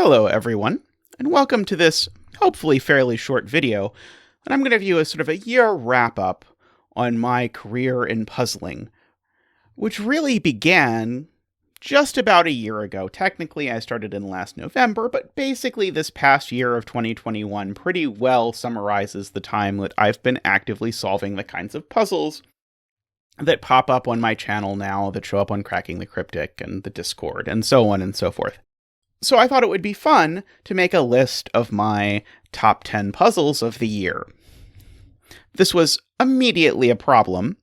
Hello everyone, and welcome to this hopefully fairly short video, and I'm going to give you a sort of a year wrap-up on my career in puzzling, which really began just about a year ago. Technically, I started in last November, but basically this past year of 2021 pretty well summarizes the time that I've been actively solving the kinds of puzzles that pop up on my channel now, that show up on Cracking the Cryptic and the Discord, and so on and so forth. So I thought it would be fun to make a list of my top 10 puzzles of the year. This was immediately a problem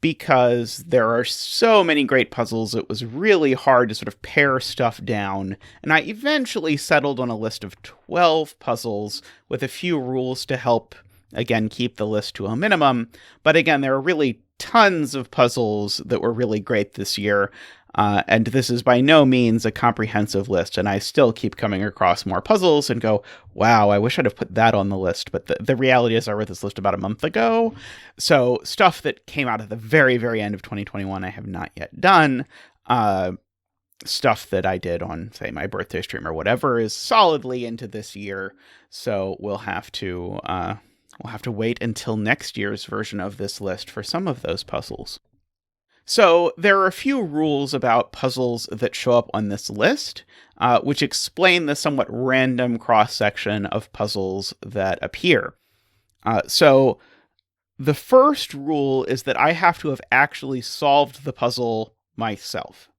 because there are so many great puzzles, it was really hard to sort of pare stuff down, and I eventually settled on a list of 12 puzzles with a few rules to help, again, keep the list to a minimum. But again, there are really tons of puzzles that were really great this year. And this is by no means a comprehensive list, and I still keep coming across more puzzles and go, wow, I wish I'd have put that on the list. But the reality is I wrote this list about a month ago, so stuff that came out at the very, very end of 2021 I have not yet done. Stuff that I did on, say, my birthday stream or whatever is solidly into this year, so we'll have to wait until next year's version of this list for some of those puzzles. So there are a few rules about puzzles that show up on this list, which explain the somewhat random cross-section of puzzles that appear. So the first rule is that I have to have actually solved the puzzle myself.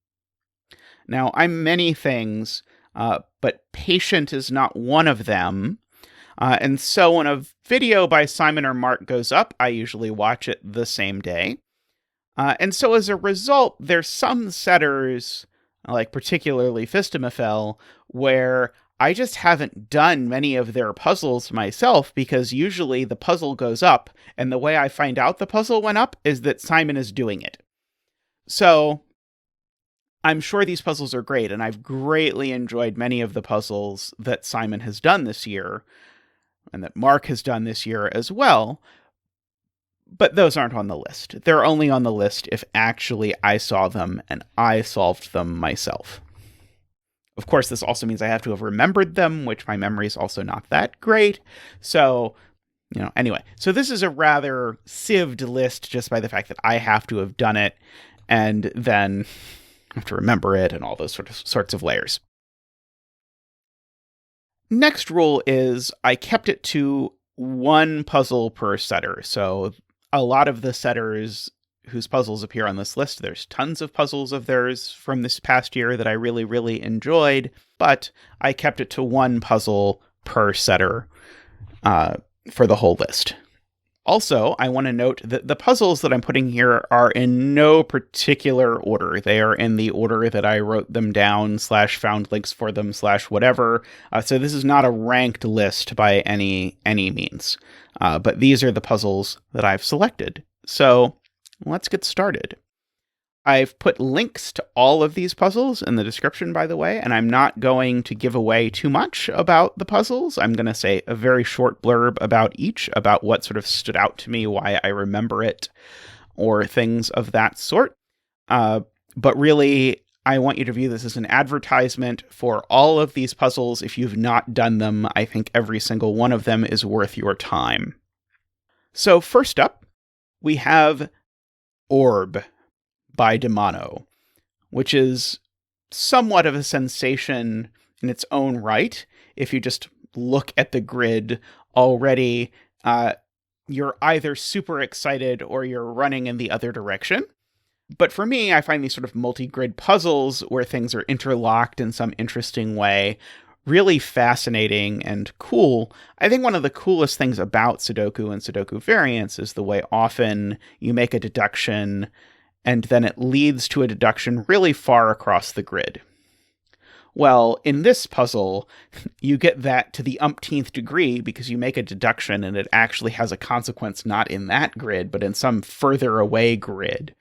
Now, I'm many things, but patient is not one of them. And so when a video by Simon or Mark goes up, I usually watch it the same day. And so as a result, there's some setters, like particularly Fistamafel, where I just haven't done many of their puzzles myself because usually the puzzle goes up, and the way I find out the puzzle went up is that Simon is doing it. So I'm sure these puzzles are great, and I've greatly enjoyed many of the puzzles that Simon has done this year, and that Mark has done this year as well. But those aren't on the list. They're only on the list if actually I saw them and I solved them myself. Of course, this also means I have to have remembered them, which my memory is also not that great. So, anyway. So this is a rather sieved list just by the fact that I have to have done it and then have to remember it and all those sorts of layers. Next rule is I kept it to one puzzle per setter. So a lot of the setters whose puzzles appear on this list, there's tons of puzzles of theirs from this past year that I really, really enjoyed, but I kept it to one puzzle per setter for the whole list. Also, I want to note that the puzzles that I'm putting here are in no particular order. They are in the order that I wrote them down / found links for them / whatever. So this is not a ranked list by any means. But these are the puzzles that I've selected. So let's get started. I've put links to all of these puzzles in the description, by the way, and I'm not going to give away too much about the puzzles. I'm going to say a very short blurb about each, about what sort of stood out to me, why I remember it, or things of that sort. But really, I want you to view this as an advertisement for all of these puzzles. If you've not done them, I think every single one of them is worth your time. So first up, we have Orb by DiMono, which is somewhat of a sensation in its own right. If you just look at the grid already, you're either super excited or you're running in the other direction. But for me, I find these sort of multi-grid puzzles where things are interlocked in some interesting way really fascinating and cool. I think one of the coolest things about Sudoku and Sudoku variants is the way often you make a deduction and then it leads to a deduction really far across the grid. Well, in this puzzle, you get that to the umpteenth degree because you make a deduction and it actually has a consequence not in that grid, but in some further away grid.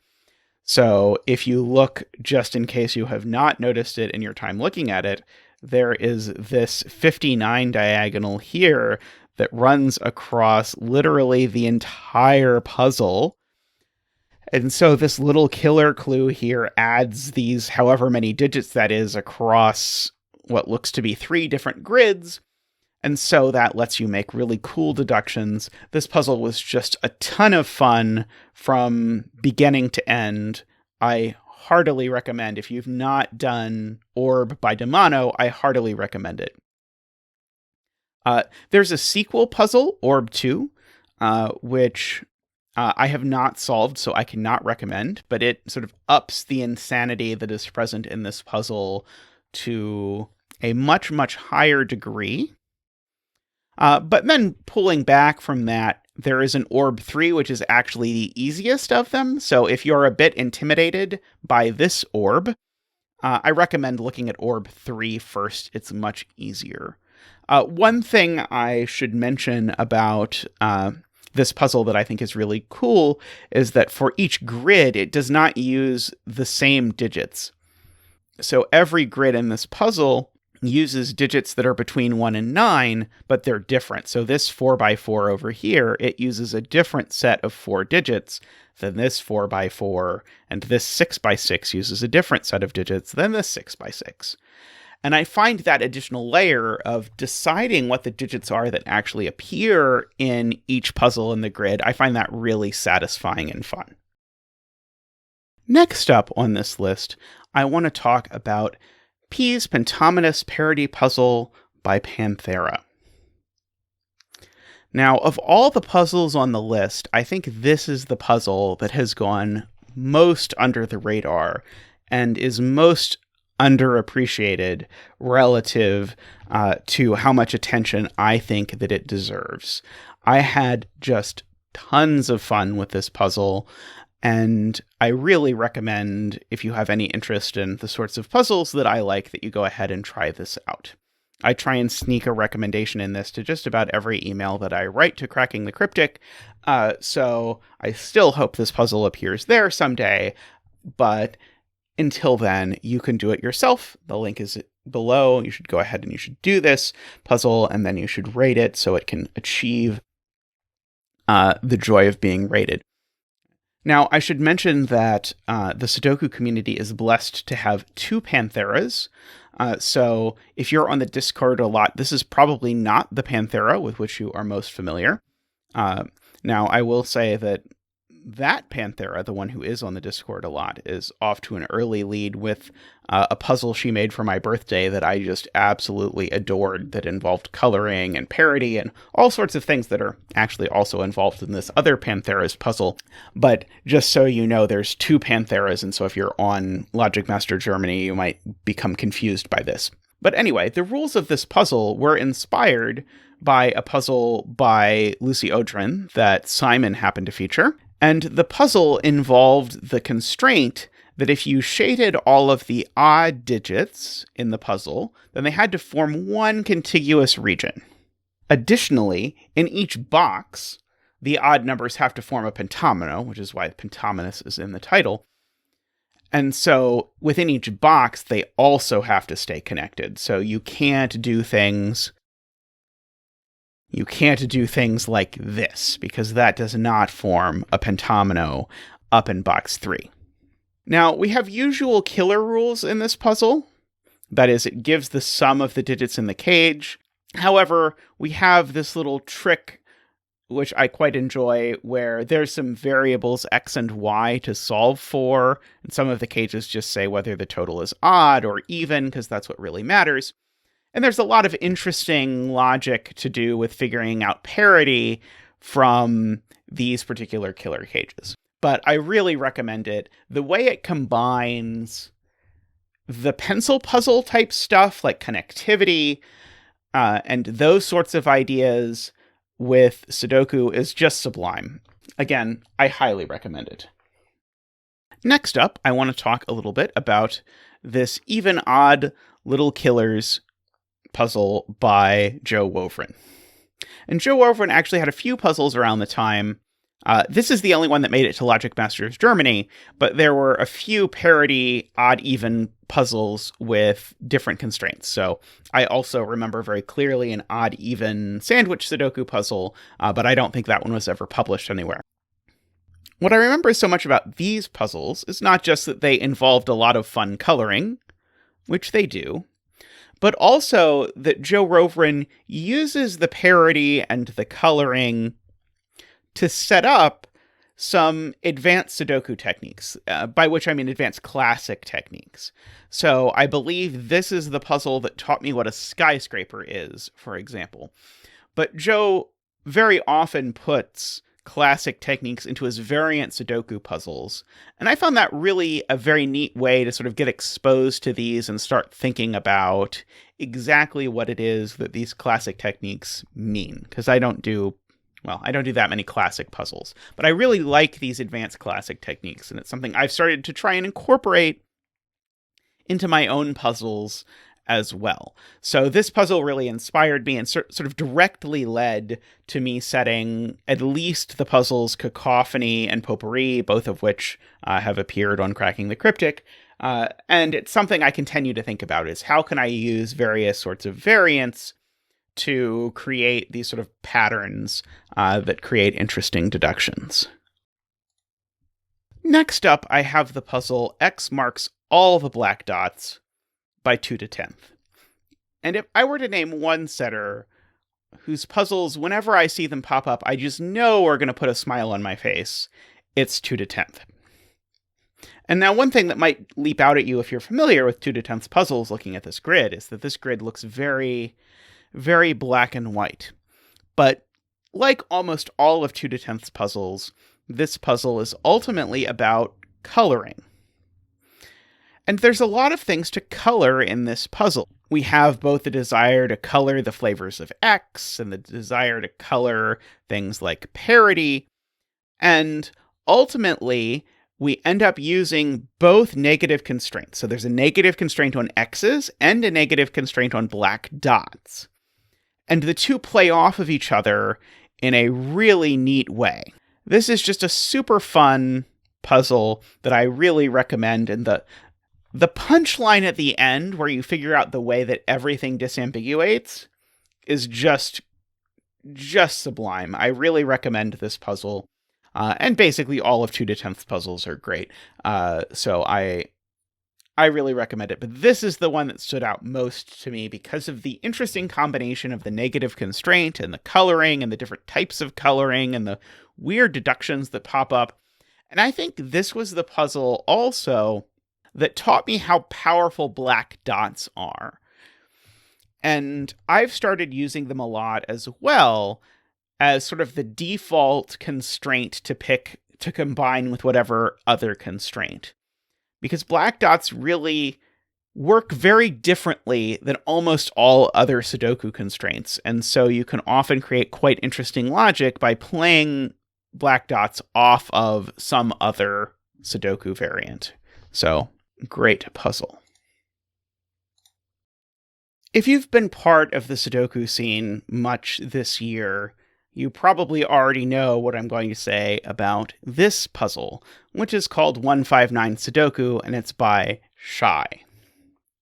So if you look, just in case you have not noticed it in your time looking at it, there is this 59 diagonal here that runs across literally the entire puzzle. And so this little killer clue here adds these however many digits that is across what looks to be 3 different grids, and so that lets you make really cool deductions. This puzzle was just a ton of fun from beginning to end. I heartily recommend, if you've not done Orb by DiMono, I heartily recommend it. There's a sequel puzzle, Orb 2, which I have not solved, so I cannot recommend, but it sort of ups the insanity that is present in this puzzle to a much, much higher degree. But then pulling back from that, there is an Orb 3, which is actually the easiest of them. So if you're a bit intimidated by this orb, I recommend looking at Orb 3 first. It's much easier. One thing I should mention about this puzzle that I think is really cool is that for each grid, it does not use the same digits. So every grid in this puzzle uses digits that are between 1 and 9, but they're different. So this 4x4 over here, it uses a different set of 4 digits than this 4x4, and this 6x6 uses a different set of digits than this 6x6. And I find that additional layer of deciding what the digits are that actually appear in each puzzle in the grid, I find that really satisfying and fun. Next up on this list, I want to talk about P's Pentominous Parity Puzzle by Panthera. Now, of all the puzzles on the list, I think this is the puzzle that has gone most under the radar and is most underappreciated relative to how much attention I think that it deserves. I had just tons of fun with this puzzle, and I really recommend, if you have any interest in the sorts of puzzles that I like, that you go ahead and try this out. I try and sneak a recommendation in this to just about every email that I write to Cracking the Cryptic, so I still hope this puzzle appears there someday, but until then, you can do it yourself. The link is below. You should go ahead and you should do this puzzle, and then you should rate it so it can achieve the joy of being rated. Now, I should mention that the Sudoku community is blessed to have 2 Pantheras. So if you're on the Discord a lot, this is probably not the Panthera with which you are most familiar. Now, I will say that Panthera, the one who is on the Discord a lot, is off to an early lead with a puzzle she made for my birthday that I just absolutely adored, that involved coloring and parity and all sorts of things that are actually also involved in this other Panthera's puzzle. But just so you know, there's 2 Pantheras, and so if you're on Logic Master Germany, you might become confused by this. But anyway, the rules of this puzzle were inspired by a puzzle by Lucy Odrin that Simon happened to feature. And the puzzle involved the constraint that if you shaded all of the odd digits in the puzzle, then they had to form one contiguous region. Additionally, in each box, the odd numbers have to form a pentomino, which is why Pentominous is in the title. And so within each box, they also have to stay connected. So you can't do things like this, because that does not form a pentomino up in box 3. Now, we have usual killer rules in this puzzle. That is, it gives the sum of the digits in the cage. However, we have this little trick, which I quite enjoy, where there's some variables x and y to solve for, and some of the cages just say whether the total is odd or even, because that's what really matters. And there's a lot of interesting logic to do with figuring out parity from these particular killer cages. But I really recommend it. The way it combines the pencil puzzle type stuff, like connectivity, and those sorts of ideas with Sudoku is just sublime. Again, I highly recommend it. Next up, I want to talk a little bit about this even odd little killers puzzle by JoWovrin. And JoWovrin actually had a few puzzles around the time. This is the only one that made it to Logic Masters Germany, but there were a few parity odd-even puzzles with different constraints. So I also remember very clearly an odd-even sandwich Sudoku puzzle, but I don't think that one was ever published anywhere. What I remember so much about these puzzles is not just that they involved a lot of fun coloring, which they do, but also that JoWovrin uses the parity and the coloring to set up some advanced Sudoku techniques, by which I mean advanced classic techniques. So I believe this is the puzzle that taught me what a skyscraper is, for example. But Jo very often puts classic techniques into his variant Sudoku puzzles, and I found that really a very neat way to sort of get exposed to these and start thinking about exactly what it is that these classic techniques mean, because I don't do that many classic puzzles, but I really like these advanced classic techniques, and it's something I've started to try and incorporate into my own puzzles as well. So this puzzle really inspired me and sort of directly led to me setting at least the puzzles Cacophony and Potpourri, both of which have appeared on Cracking the Cryptic. And it's something I continue to think about, is how can I use various sorts of variants to create these sort of patterns that create interesting deductions. Next up, I have the puzzle X marks all the black dots by 2totenth. And if I were to name one setter whose puzzles, whenever I see them pop up, I just know are going to put a smile on my face, it's 2totenth. And now one thing that might leap out at you if you're familiar with 2totenth's puzzles looking at this grid is that this grid looks very, very black and white. But like almost all of 2totenth's puzzles, this puzzle is ultimately about coloring. And there's a lot of things to color in this puzzle. We have both the desire to color the flavors of X and the desire to color things like parity. And ultimately, we end up using both negative constraints. So there's a negative constraint on X's and a negative constraint on black dots. And the two play off of each other in a really neat way. This is just a super fun puzzle that I really recommend, and the punchline at the end, where you figure out the way that everything disambiguates, is just sublime. I really recommend this puzzle. And basically all of 2totenth's puzzles are great. So I really recommend it. But this is the one that stood out most to me because of the interesting combination of the negative constraint and the coloring and the different types of coloring and the weird deductions that pop up. And I think this was the puzzle also that taught me how powerful black dots are. And I've started using them a lot as well as sort of the default constraint to combine with whatever other constraint. Because black dots really work very differently than almost all other Sudoku constraints. And so you can often create quite interesting logic by playing black dots off of some other Sudoku variant. So, great puzzle. If you've been part of the Sudoku scene much this year, you probably already know what I'm going to say about this puzzle, which is called 159 Sudoku, and it's by Shye.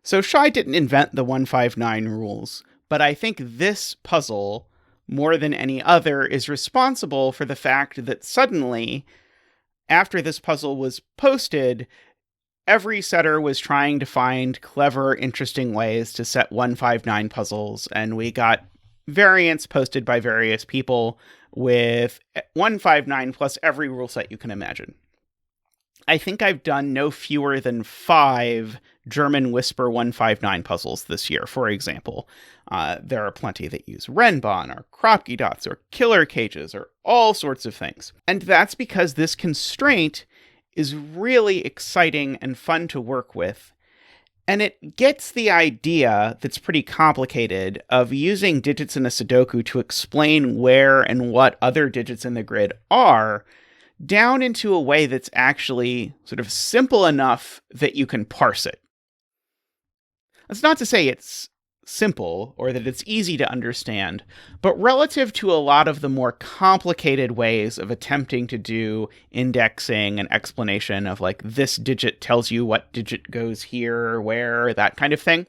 So Shye didn't invent the 159 rules, but I think this puzzle, more than any other, is responsible for the fact that suddenly, after this puzzle was posted, every setter was trying to find clever, interesting ways to set 159 puzzles, and we got variants posted by various people with 159 plus every rule set you can imagine. I think I've done no fewer than 5 German Whisper 159 puzzles this year, for example. There are plenty that use Renbon, or Kropki dots, or killer cages, or all sorts of things. And that's because this constraint is really exciting and fun to work with. And it gets the idea that's pretty complicated of using digits in a Sudoku to explain where and what other digits in the grid are down into a way that's actually sort of simple enough that you can parse it. That's not to say it's simple or that it's easy to understand, but relative to a lot of the more complicated ways of attempting to do indexing and explanation of like this digit tells you what digit goes here, where, that kind of thing,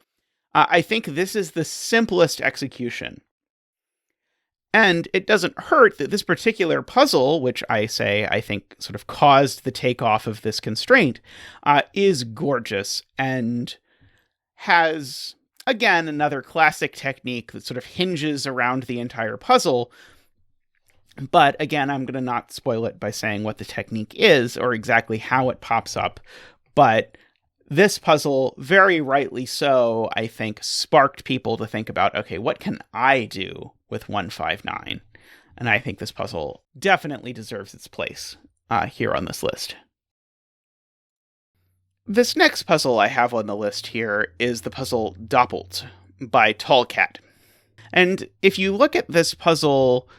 I think this is the simplest execution. And it doesn't hurt that this particular puzzle, which I think sort of caused the takeoff of this constraint, is gorgeous and has again, another classic technique that sort of hinges around the entire puzzle. But again, I'm going to not spoil it by saying what the technique is or exactly how it pops up. But this puzzle, very rightly so, I think, sparked people to think about, okay, what can I do with 159? And I think this puzzle definitely deserves its place here on this list. This next puzzle I have on the list here is the puzzle Doppelt by Tallcat. And if you look at this puzzle,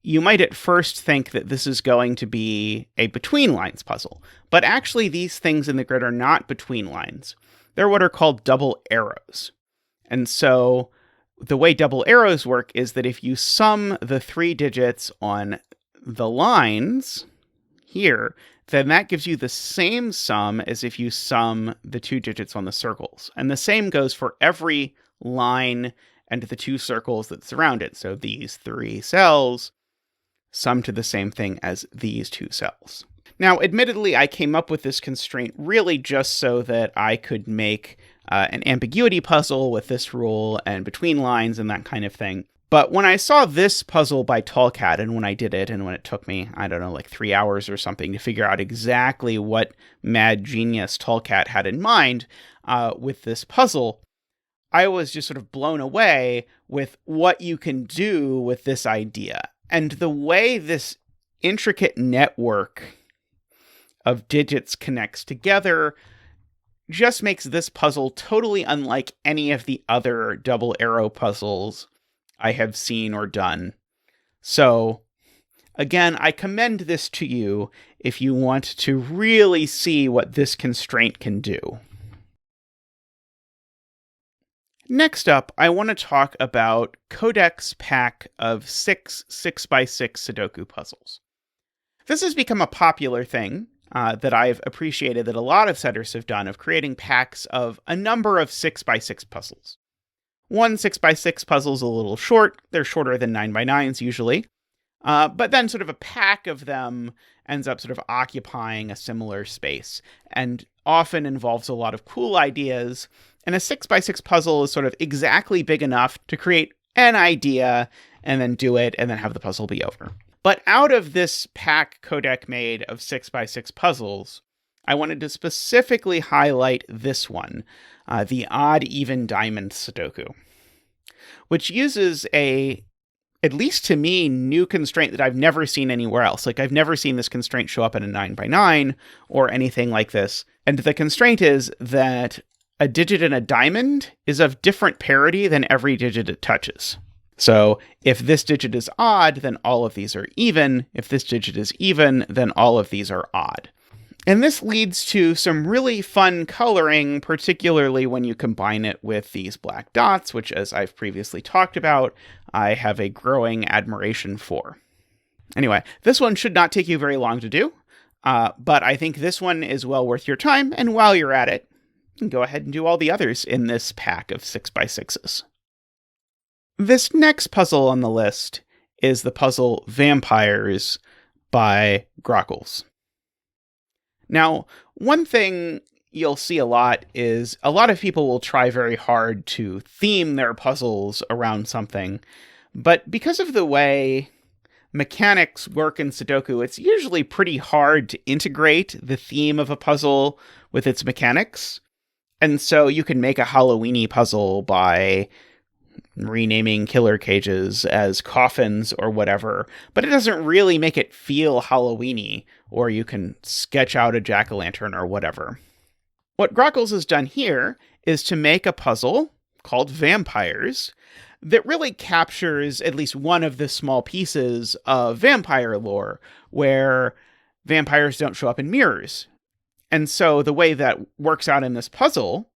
you might at first think that this is going to be a between lines puzzle, but actually these things in the grid are not between lines. They're what are called double arrows. And so the way double arrows work is that if you sum the 3 digits on the lines here, then that gives you the same sum as if you sum the 2 digits on the circles. And the same goes for every line and the 2 circles that surround it. So these 3 cells sum to the same thing as these 2 cells. Now, admittedly, I came up with this constraint really just so that I could make an ambiguity puzzle with this rule and between lines and that kind of thing. But when I saw this puzzle by Tallcat, and when I did it, and when it took me, I don't know, like 3 hours or something to figure out exactly what mad genius Tallcat had in mind with this puzzle, I was just sort of blown away with what you can do with this idea. And the way this intricate network of digits connects together just makes this puzzle totally unlike any of the other double arrow puzzles I have seen or done. So, again, I commend this to you if you want to really see what this constraint can do. Next up, I want to talk about Qodec's pack of 6 6x6 Sudoku puzzles. This has become a popular thing that I've appreciated that a lot of setters have done, of creating packs of a number of 6x6 puzzles. One 6x6 puzzle is a little short. They're shorter than 9x9s usually. But then sort of a pack of them ends up sort of occupying a similar space and often involves a lot of cool ideas. And a 6x6 puzzle is sort of exactly big enough to create an idea and then do it and then have the puzzle be over. But out of this pack Qodec made of 6x6 puzzles, I wanted to specifically highlight this one, the odd even diamond Sudoku, which uses a, at least to me, new constraint that I've never seen anywhere else. Like, I've never seen this constraint show up in a 9x9 or anything like this. And the constraint is that a digit in a diamond is of different parity than every digit it touches. So if this digit is odd, then all of these are even. If this digit is even, then all of these are odd. And this leads to some really fun coloring, particularly when you combine it with these black dots, which, as I've previously talked about, I have a growing admiration for. Anyway, this one should not take you very long to do, but I think this one is well worth your time, and while you're at it, go ahead and do all the others in this pack of 6x6s. This next puzzle on the list is the puzzle Vampires by grkles. Now, one thing you'll see a lot is a lot of people will try very hard to theme their puzzles around something, but because of the way mechanics work in Sudoku, it's usually pretty hard to integrate the theme of a puzzle with its mechanics. And so you can make a Halloween-y puzzle by renaming killer cages as coffins or whatever, but it doesn't really make it feel Halloween-y, or you can sketch out a jack-o'-lantern or whatever. What grkles has done here is to make a puzzle called Vampires that really captures at least one of the small pieces of vampire lore, where vampires don't show up in mirrors. And so the way that works out in this puzzle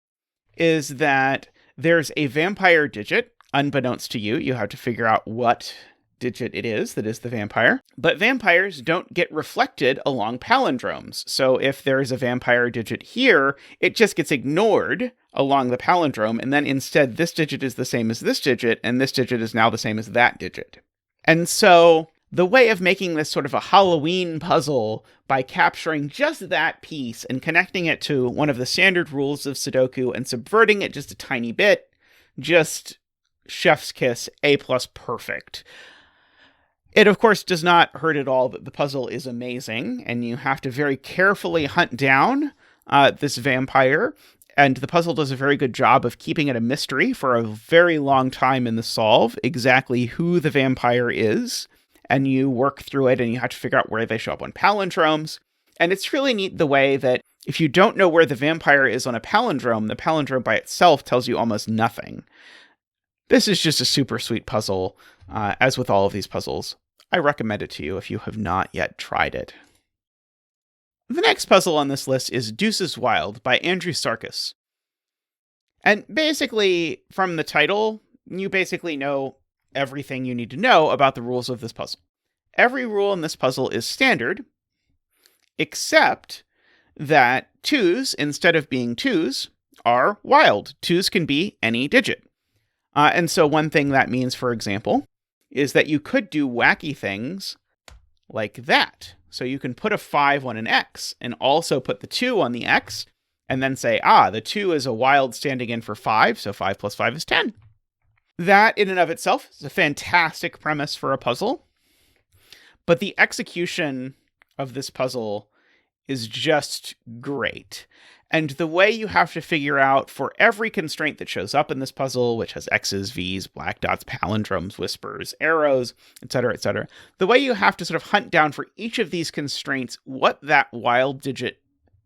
is that there's a vampire digit. Unbeknownst to you, you have to figure out what digit it is that is the vampire. But vampires don't get reflected along palindromes. So if there's a vampire digit here, it just gets ignored along the palindrome. And then instead, this digit is the same as this digit, and this digit is now the same as that digit. And so the way of making this sort of a Halloween puzzle by capturing just that piece and connecting it to one of the standard rules of Sudoku and subverting it just a tiny bit just chef's kiss, A+ perfect. It, of course, does not hurt at all that the puzzle is amazing, and you have to very carefully hunt down this vampire, and the puzzle does a very good job of keeping it a mystery for a very long time in the solve, exactly who the vampire is, and you work through it, and you have to figure out where they show up on palindromes. And it's really neat the way that if you don't know where the vampire is on a palindrome, the palindrome by itself tells you almost nothing. This is just a super sweet puzzle, as with all of these puzzles. I recommend it to you if you have not yet tried it. The next puzzle on this list is Deuces Wild by Andrewsarchus. And basically, from the title, you basically know everything you need to know about the rules of this puzzle. Every rule in this puzzle is standard, except that 2s, instead of being 2s, are wild. 2s can be any digit. And so one thing that means, for example, is that you could do wacky things like that. So you can put a 5 on an X and also put the 2 on the X and then say, the 2 is a wild standing in for 5, so 5 plus 5 is 10. That in and of itself is a fantastic premise for a puzzle, but the execution of this puzzle is just great. And the way you have to figure out for every constraint that shows up in this puzzle, which has X's, V's, black dots, palindromes, whispers, arrows, etc., the way you have to sort of hunt down for each of these constraints what that wild digit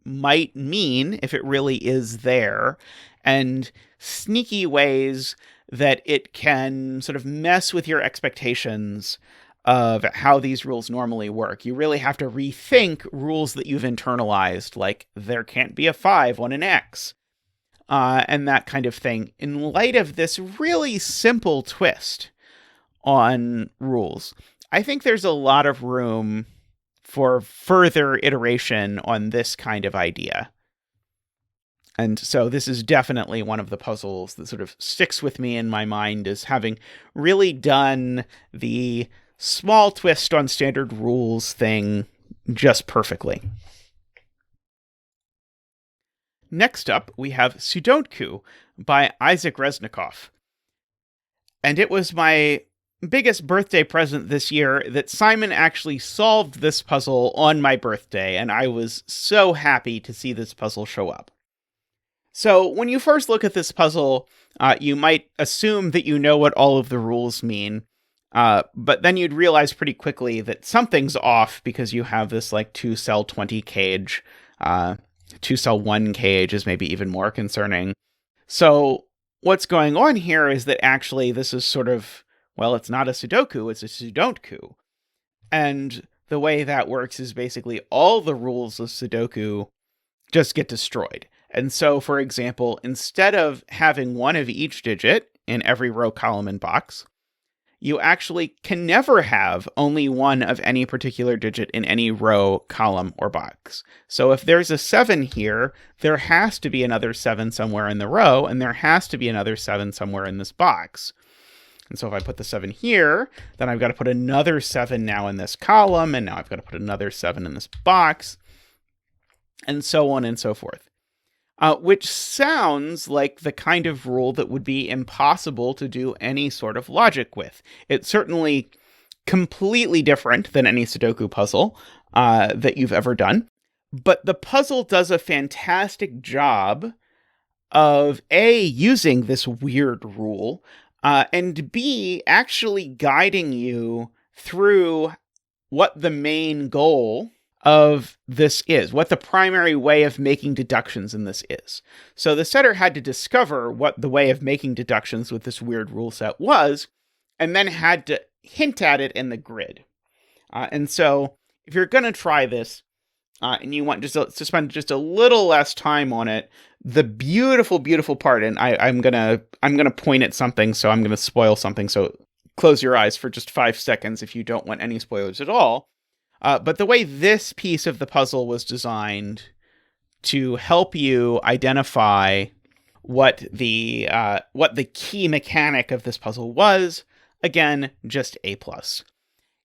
might mean if it really is there, and sneaky ways that it can sort of mess with your expectations of how these rules normally work. You really have to rethink rules that you've internalized, like there can't be a 5 on an X, and that kind of thing, in light of this really simple twist on rules. I think there's a lot of room for further iteration on this kind of idea. And so this is definitely one of the puzzles that sort of sticks with me in my mind as having really done the small twist on standard rules thing just perfectly. Next up, we have Sudon'tku by Isaac Resnikoff. And it was my biggest birthday present this year that Simon actually solved this puzzle on my birthday, and I was so happy to see this puzzle show up. So when you first look at this puzzle, you might assume that you know what all of the rules mean, but then you'd realize pretty quickly that something's off because you have this like 2-cell 20 cage. 2-cell 1 cage is maybe even more concerning. So what's going on here is that actually this is sort of, well, it's not a Sudoku, it's a Sudon'tku. And the way that works is basically all the rules of Sudoku just get destroyed. And so, for example, instead of having one of each digit in every row, column, and box, you actually can never have only one of any particular digit in any row, column, or box. So if there's a 7 here, there has to be another 7 somewhere in the row, and there has to be another 7 somewhere in this box. And so if I put the 7 here, then I've got to put another 7 now in this column, and now I've got to put another 7 in this box, and so on and so forth. Which sounds like the kind of rule that would be impossible to do any sort of logic with. It's certainly completely different than any Sudoku puzzle that you've ever done. But the puzzle does a fantastic job of A, using this weird rule, and B, actually guiding you through what the main goal of this is, what the primary way of making deductions in this is. So the setter had to discover what the way of making deductions with this weird rule set was, and then had to hint at it in the grid. And so if you're going to try this, and you want to spend just a little less time on it, the beautiful, beautiful part, and I'm gonna point at something, so I'm gonna spoil something, so close your eyes for just 5 seconds if you don't want any spoilers at all. But the way this piece of the puzzle was designed to help you identify what the key mechanic of this puzzle was, again, just A+.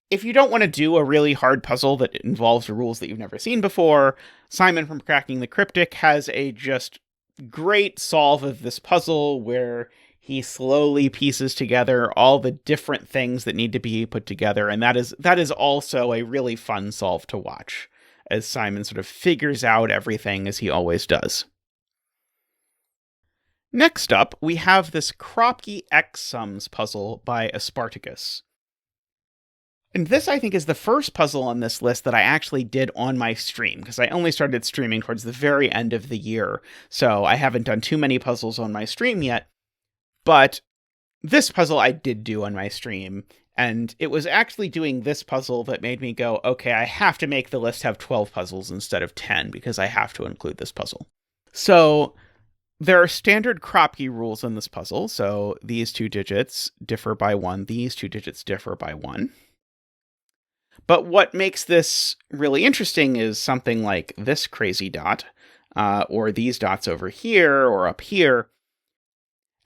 If you don't want to do a really hard puzzle that involves rules that you've never seen before, Simon from Cracking the Cryptic has a just great solve of this puzzle where He slowly pieces together all the different things that need to be put together, and that is also a really fun solve to watch, as Simon sort of figures out everything as he always does. Next up, we have this Kropki X sums puzzle by Aspartagcus. And this, I think, is the first puzzle on this list that I actually did on my stream, because I only started streaming towards the very end of the year, so I haven't done too many puzzles on my stream yet. But this puzzle I did do on my stream, and it was actually doing this puzzle that made me go, okay, I have to make the list have 12 puzzles instead of 10, because I have to include this puzzle. So there are standard Kropki rules in this puzzle, so these 2 digits differ by 1, these 2 digits differ by 1. But what makes this really interesting is something like this crazy dot, or these dots over here or up here.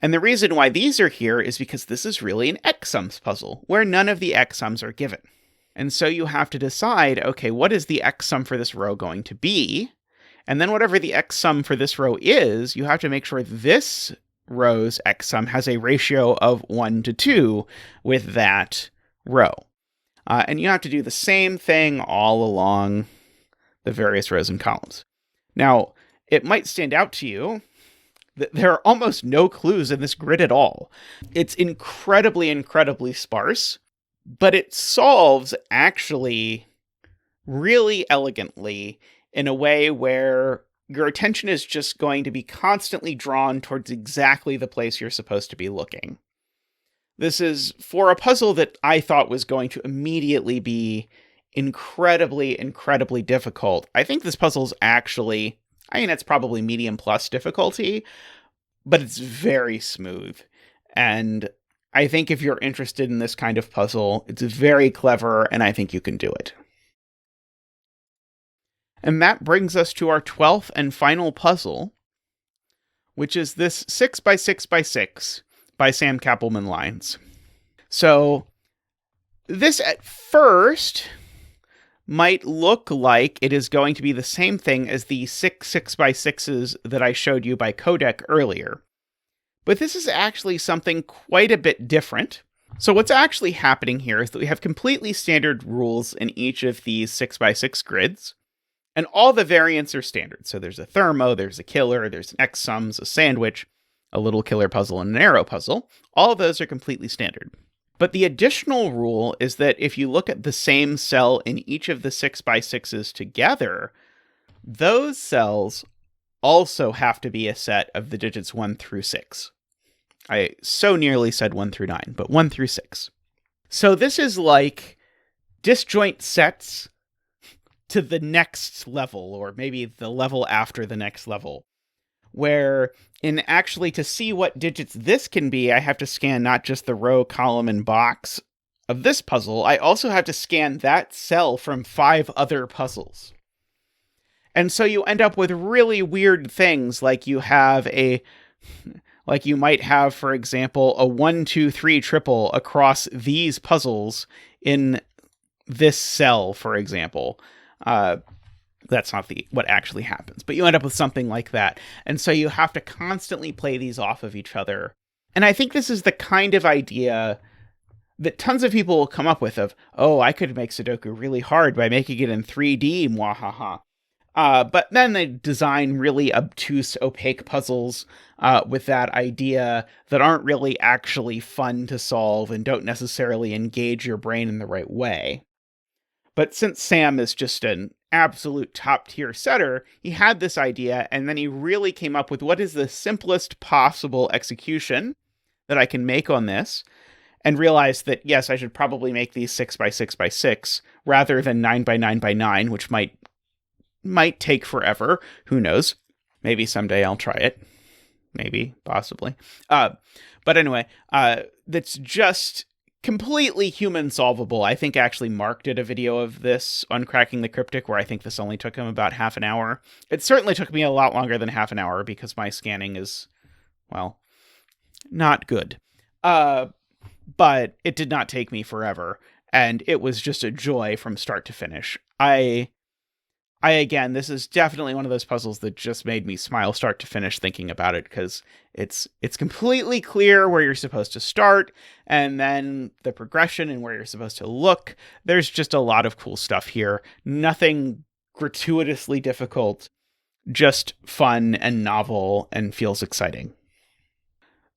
And the reason why these are here is because this is really an X sums puzzle, where none of the X sums are given. And so you have to decide, okay, what is the X sum for this row going to be? And then whatever the X sum for this row is, you have to make sure this row's X sum has a ratio of 1 to 2 with that row. And you have to do the same thing all along the various rows and columns. Now, it might stand out to you that there are almost no clues in this grid at all. It's incredibly, incredibly sparse, but it solves actually really elegantly in a way where your attention is just going to be constantly drawn towards exactly the place you're supposed to be looking. This is for a puzzle that I thought was going to immediately be incredibly, incredibly difficult. I think this puzzle's actually, it's probably medium plus difficulty, but it's very smooth. And I think if you're interested in this kind of puzzle, it's very clever, and I think you can do it. And that brings us to our 12th and final puzzle, which is this 6x6x6 by Sam Cappleman-Lynes. So this at first might look like it is going to be the same thing as the 6 6x6s that I showed you by Qodec earlier. But this is actually something quite a bit different. So what's actually happening here is that we have completely standard rules in each of these 6x6 grids, and all the variants are standard. So there's a thermo, there's a killer, there's an X sums, a sandwich, a little killer puzzle, and an arrow puzzle. All of those are completely standard. But the additional rule is that if you look at the same cell in each of the 6x6s together, those cells also have to be a set of the digits 1 through 6. I so nearly said 1 through 9, but 1 through 6. So this is like disjoint sets to the next level, or maybe the level after the next level, where to see what digits this can be, I have to scan not just the row, column, and box of this puzzle, I also have to scan that cell from 5 other puzzles. And so you end up with really weird things, like you might have, for example, a 1, 2, 3 triple across these puzzles in this cell, for example. That's not what actually happens, but you end up with something like that. And so you have to constantly play these off of each other. And I think this is the kind of idea that tons of people will come up with of, oh, I could make Sudoku really hard by making it in 3D, mwahaha. But then they design really obtuse, opaque puzzles with that idea that aren't really actually fun to solve and don't necessarily engage your brain in the right way. But since Sam is just an absolute top-tier setter, he had this idea, and then he really came up with what is the simplest possible execution that I can make on this, and realized that, yes, I should probably make these 6x6x6 rather than 9x9x9, which might take forever. Who knows? Maybe someday I'll try it. Maybe, possibly. But anyway, that's just completely human solvable. I think actually Mark did a video of this on Cracking the Cryptic, where I think this only took him about half an hour. It certainly took me a lot longer than half an hour because my scanning is, well, not good. But it did not take me forever, and it was just a joy from start to finish. I again, this is definitely one of those puzzles that just made me smile start to finish thinking about it, because it's completely clear where you're supposed to start, and then the progression and where you're supposed to look. There's just a lot of cool stuff here. Nothing gratuitously difficult, just fun and novel and feels exciting.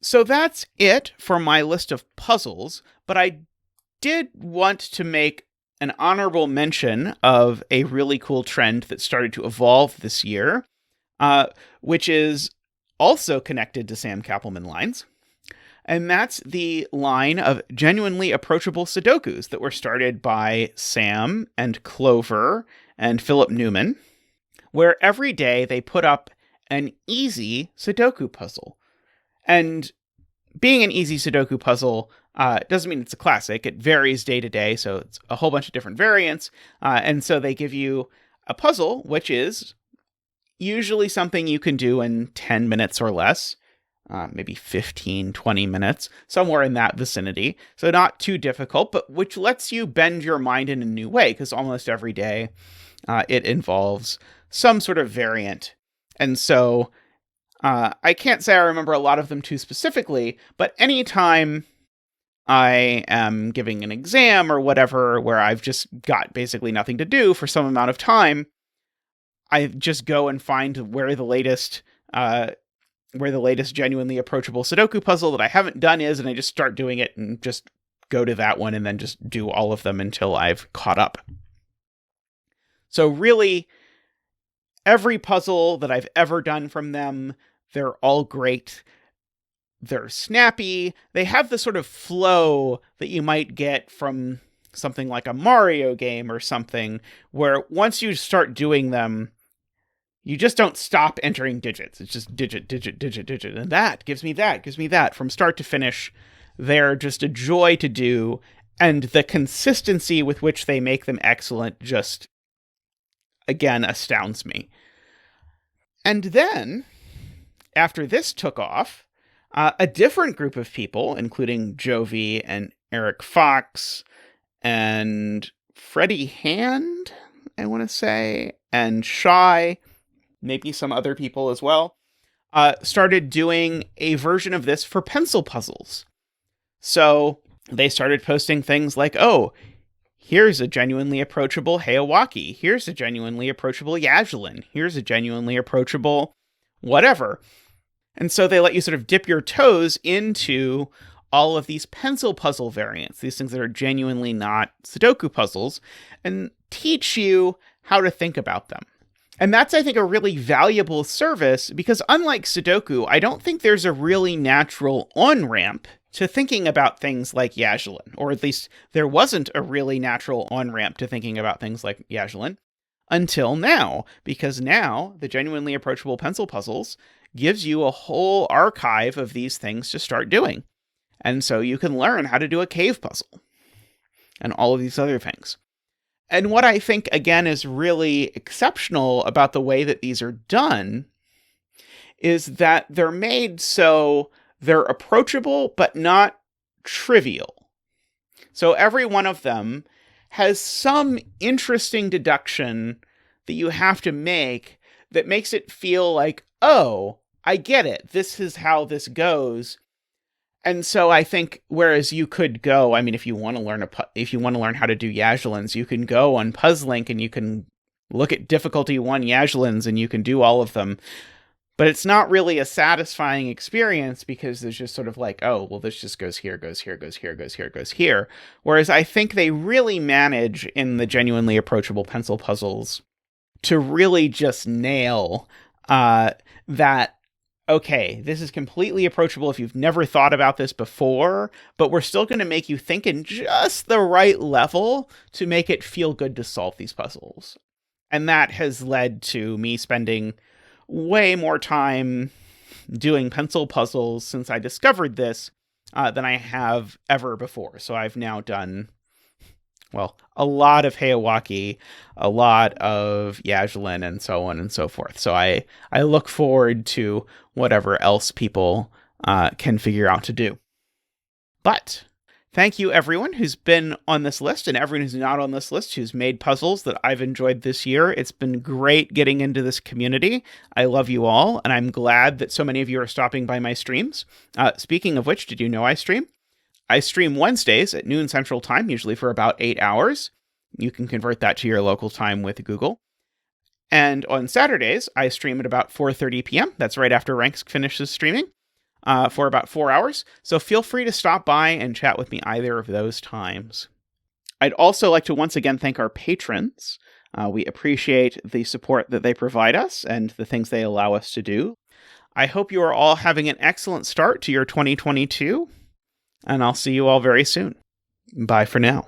So that's it for my list of puzzles, but I did want to make an honorable mention of a really cool trend that started to evolve this year, which is also connected to Sam Cappleman-Lynes. And that's the line of genuinely approachable Sudokus that were started by Sam and Clover and Philip Newman, where every day they put up an easy Sudoku puzzle. And being an easy Sudoku puzzle doesn't mean it's a classic. It varies day to day, so it's a whole bunch of different variants. And so they give you a puzzle, which is usually something you can do in 10 minutes or less, maybe 15, 20 minutes, somewhere in that vicinity. So not too difficult, but which lets you bend your mind in a new way, because almost every day it involves some sort of variant. And so I can't say I remember a lot of them too specifically, but anytime I am giving an exam or whatever, where I've just got basically nothing to do for some amount of time, I just go and find where the latest genuinely approachable Sudoku puzzle that I haven't done is, and I just start doing it and just go to that one and then just do all of them until I've caught up. So really, every puzzle that I've ever done from them, they're all great. They're snappy. They have the sort of flow that you might get from something like a Mario game or something, where once you start doing them, you just don't stop entering digits. It's just digit, digit, digit, digit. And that gives me that. From start to finish, they're just a joy to do. And the consistency with which they make them excellent just, again, astounds me. And then, after this took off, a different group of people, including Jovi and Eric Fox and Freddie Hand, I want to say, and Shye, maybe some other people as well, started doing a version of this for pencil puzzles. So they started posting things like, oh, here's a genuinely approachable Hayawaki. Here's a genuinely approachable Yaslin. Here's a genuinely approachable whatever. And so they let you sort of dip your toes into all of these pencil puzzle variants, these things that are genuinely not Sudoku puzzles, and teach you how to think about them. And that's, I think, a really valuable service, because unlike Sudoku, I don't think there's a really natural on-ramp to thinking about things like Yaslin, or at least there wasn't a really natural on-ramp to thinking about things like Yaslin until now, because now the genuinely approachable pencil puzzles gives you a whole archive of these things to start doing. And so you can learn how to do a cave puzzle and all of these other things. And what I think, again, is really exceptional about the way that these are done is that they're made so they're approachable, but not trivial. So every one of them has some interesting deduction that you have to make that makes it feel like, oh, I get it. This is how this goes. And so I think, whereas you could go, I mean, if you want to learn how to do Yaslins, you can go on Puzzlink and you can look at difficulty 1 Yaslins and you can do all of them. But it's not really a satisfying experience, because there's just sort of like, oh, well, this just goes here, goes here, goes here, goes here, goes here. Whereas I think they really manage in the genuinely approachable pencil puzzles to really just nail that, okay, this is completely approachable if you've never thought about this before, but we're still going to make you think in just the right level to make it feel good to solve these puzzles. And that has led to me spending way more time doing pencil puzzles since I discovered this than I have ever before. So I've now done, well, a lot of Hayawaki, a lot of Yaslin, and so on and so forth. So I look forward to whatever else people can figure out to do. But Thank you, everyone who's been on this list and everyone who's not on this list who's made puzzles that I've enjoyed this year. It's been great getting into this community. I love you all, and I'm glad that so many of you are stopping by my streams. Speaking of which, did you know I stream? I stream Wednesdays at noon Central Time, usually for about 8 hours. You can convert that to your local time with Google. And on Saturdays, I stream at about 4:30 p.m. That's right after Ranks finishes streaming. For about 4 hours, so feel free to stop by and chat with me either of those times. I'd also like to once again thank our patrons. We appreciate the support that they provide us and the things they allow us to do. I hope you are all having an excellent start to your 2022, and I'll see you all very soon. Bye for now.